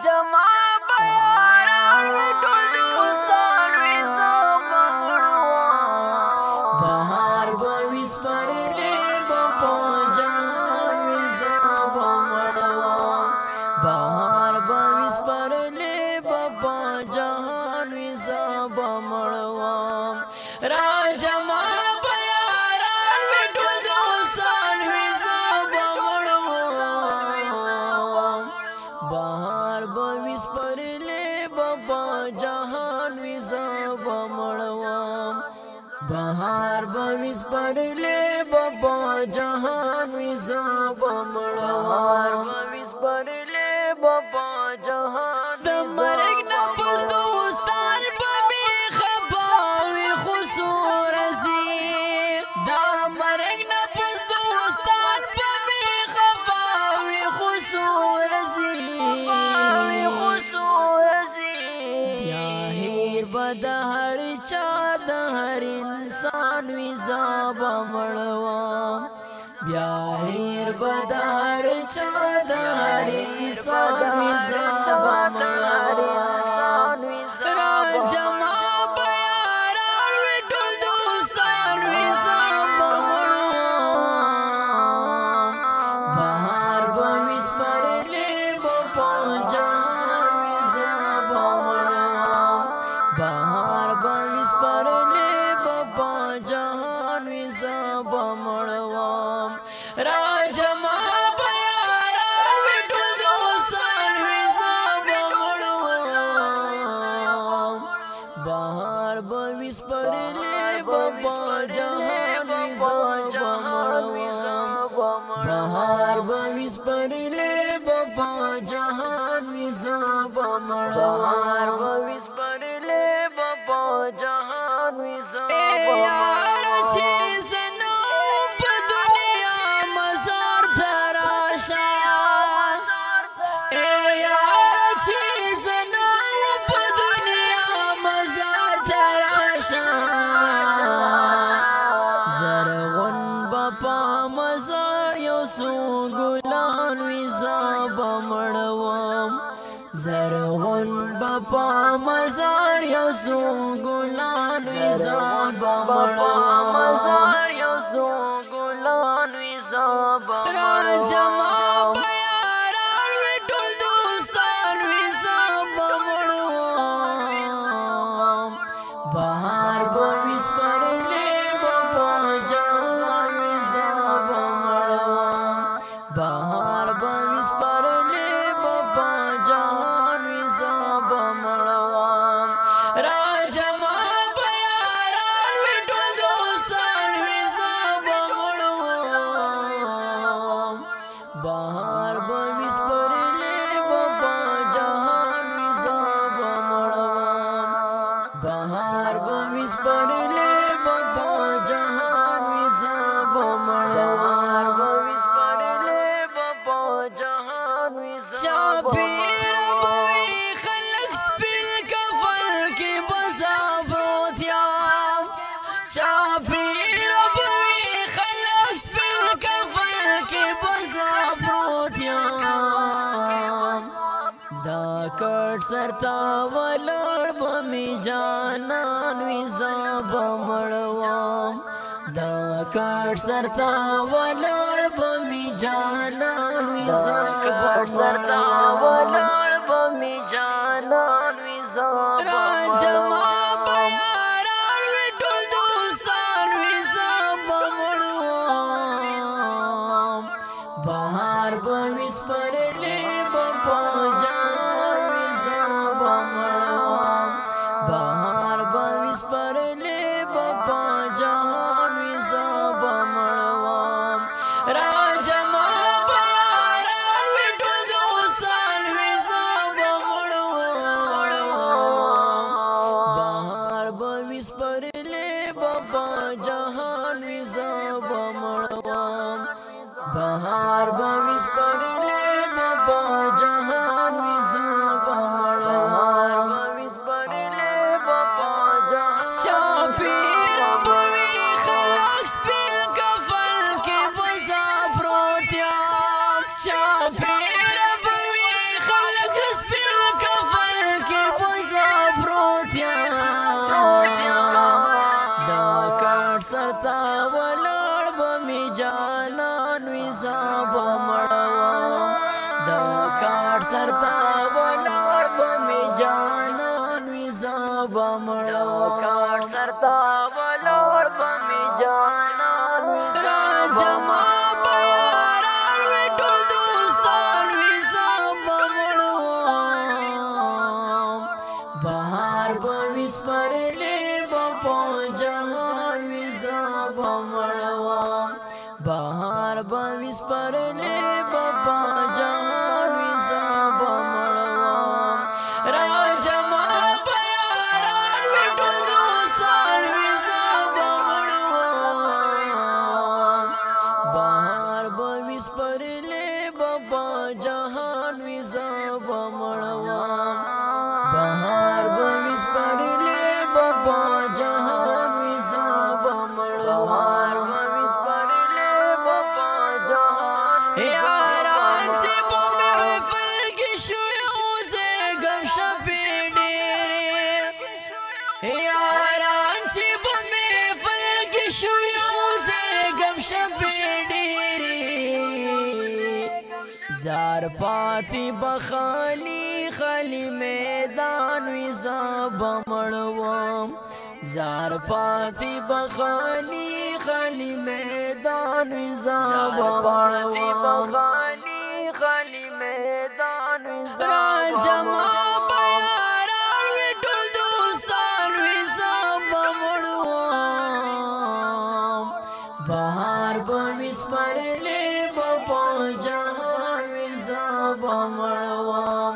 جما بیاران ټول دوستان وی زما بهار به وسپرلې په جهان وی زما بهار به وسپرلې په جهان وی زما را جما بهار به وسپرلې په جهان وی زما مړوم بهار به وسپرلې په جهان وی زما مړوم وسپرلې په جهان د مرګ نه پس دوستان په می خپاوي خسور زی دا مرګ نه پس دوستان په می خپاوي خسور زی بد هر چا د هر انسان وی زما مړوم بیا هیر بد هر چا د هر انسان وی زما مړوم را جما بیاران وی ټول دوستان وی زما مړوم بهار به وسپرلې په جهان وی زما بهار به وسپرلې په جهان وی زما مړوم را جما بیاران وی ټول دوستان وی زما مړوم بهار به وسپرلې په جهان وی زما مړوم بهار به وسپرلې په جهان وی زما مړوم جهان وی زما یار چې زنو په دنیا مزار تراشا یار چې زنو په دنیا مزار تراشا زرغون بپا مزار یو سو ګلان وی زما مړوم زرغون بپا مزار یو سو ګلان وی زما مړوم یو سو ګلان وی زما را جما بیاران وی ټول دوستان وی زما مړوم بهار به وسپرلې په جهان وی زما مړوم بهار به وسپرلې په جهان وی زما مړوم را جما بیاران وی ټول دوستان وی زما مړوم بهار به وسپرلې په جهان وی زما مړوم بهار به وسپرلې په جهان وی زما مړوم وسپرلې په جهان وی زما کټ سرتا ولړ بمی جانان وی زما مړوم دا کټ سرتا ولړ بمی جانان وی زما سرتا ولړ بمی جانان وی زما جما بیاران وی ټول دوستان وی زما مړوم بهار به وسپرلې په بهار به وسپرلې په جهان وی زما مړوم را جما بیاران وی ټول دوستان وی زما مړوم کاټ سرتا ولاړ به می جانان وي زابا مړوا کاټ سرتا ولاړ به می جانان وي راجما بیاران وي ټول دوستان وي زابا مړوا بهار به وسپرلې په جهان وي زابا مړوا بهار به وسپرلې په جهان وي زابا مړوا راجما بیاران وي ټول دوستان وي زابا مړوا بهار به وسپرلې په جهان وي زابا مړوا بهار به وسپرلې په جهان وي زابا مړوا یاران چې په محفل کې شوې اوسې غم شپې ډېرې یاران چې په محفل کې شوې اوسې غم شپې ډېرې زار پاتې بخالي خالي میدان وي زابا مړوم زار پاتې بخالي خالي میدان وي زابا مړوم خالي میدان وي راجما بیاران وي ټول دوستان وي زابا مړوم بهار به وسپرلې په جهان وي زابا مړوم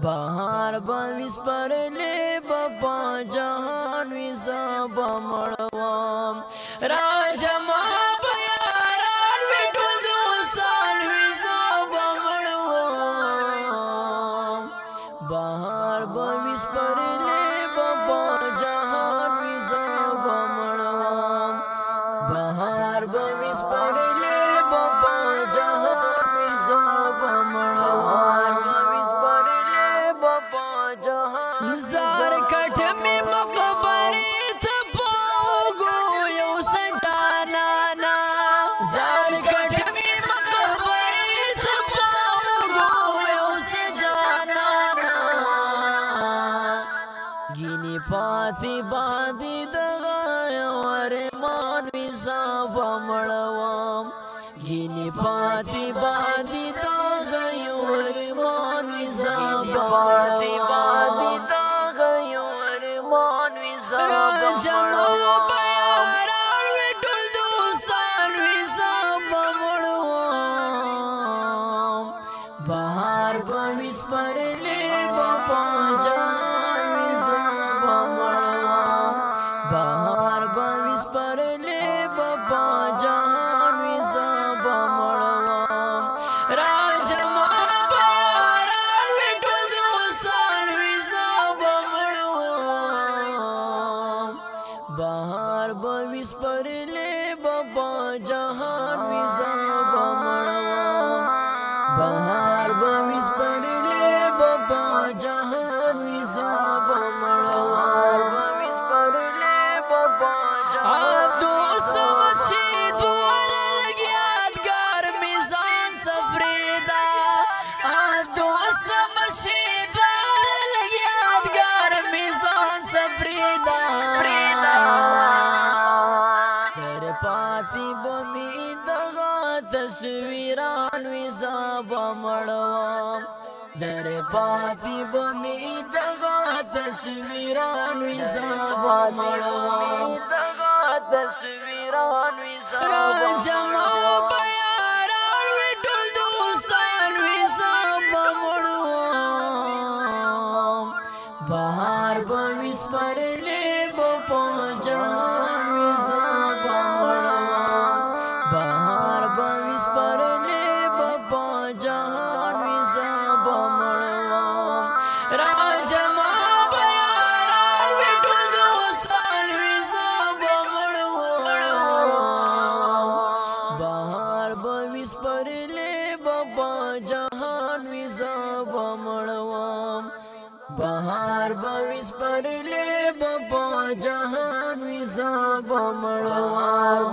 بهار به وسپرلې په جهان وي زابا مړوم راجما بیاران وي ټول دوستان وي زابا مړوم بهار به وسپرلې په جهان وي زابا مړوم بهار به وسپرلې په جهان وي زابا مړوم زار کټ می مقبره ته پاوګو یو سجانا زار کټ می مقبره ته پاوګو یو سجانا ګینی پاتې باندې دغه ورمان وي زابا مړوم ګینی پاتې باندې دغه ورمان وي زابا مړوم راجما بیاران وي ټول دوستان وي زابا مړوم بهار به وسپرلې په جهان وي زابا مړوم بهار به وسپرلې په جهان وي زابا مړوم راجما بیاران وي ټول دوستان وي زابا مړوم بهار به وسپرلې په جهان وي زابا مړوم بهار به وسپرلې په جهان وي زابا مړوم عبدو سمد شید والا لګیادګار میزان سفریدا عبدو سمد شید والا لګیادګار میزان سفریدا در پاتی بمی دغا تصویران وي زابا مړوم در پاتی بمی دغا تصویران وي زابا مړوم تصویران وي راجما بیاران وي ټول دوستان وي زابا مړوم بهار به وسپرلې په جهان وي زابا مړوم بهار به وسپرلې په جهان وي زابا مړوم راجما بیاران وي ټول دوستان وي زابا مړوم بهار به وسپرلې په جهان وي زابا مړوم بهار به وسپرلې په جهان وي زابا مړوم